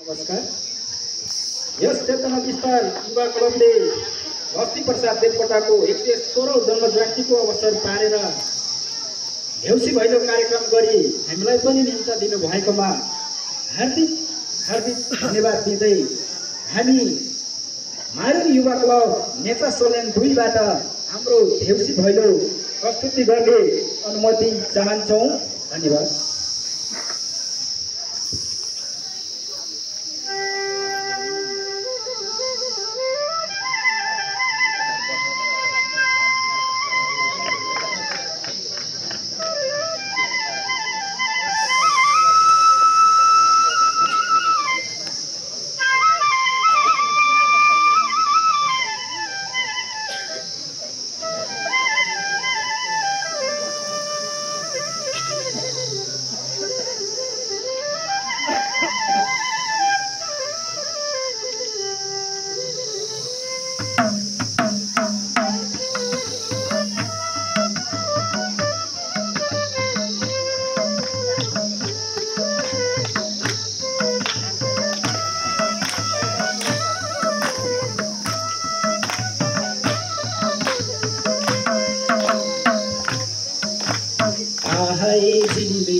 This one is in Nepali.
नमस्कार। यस चेतना विस्तार युवा क्लबले लक्ष्मी प्रसाद देवकोटाको 116औं जन्म जयन्तीको अवसर पारेर देउसी भैलो कार्यक्रम गरी हामीलाई पनि निम्ता दिनुभएकोमा हार्दिक हार्दिक धन्यवाद दिँदै हामी मारुनी युवा क्लब नेता सोलेन 2 बाट हाम्रो देउसी भैलो प्रस्तुति गर्ने अनुमति चाहन्छौँ। धन्यवाद। झिलिमिली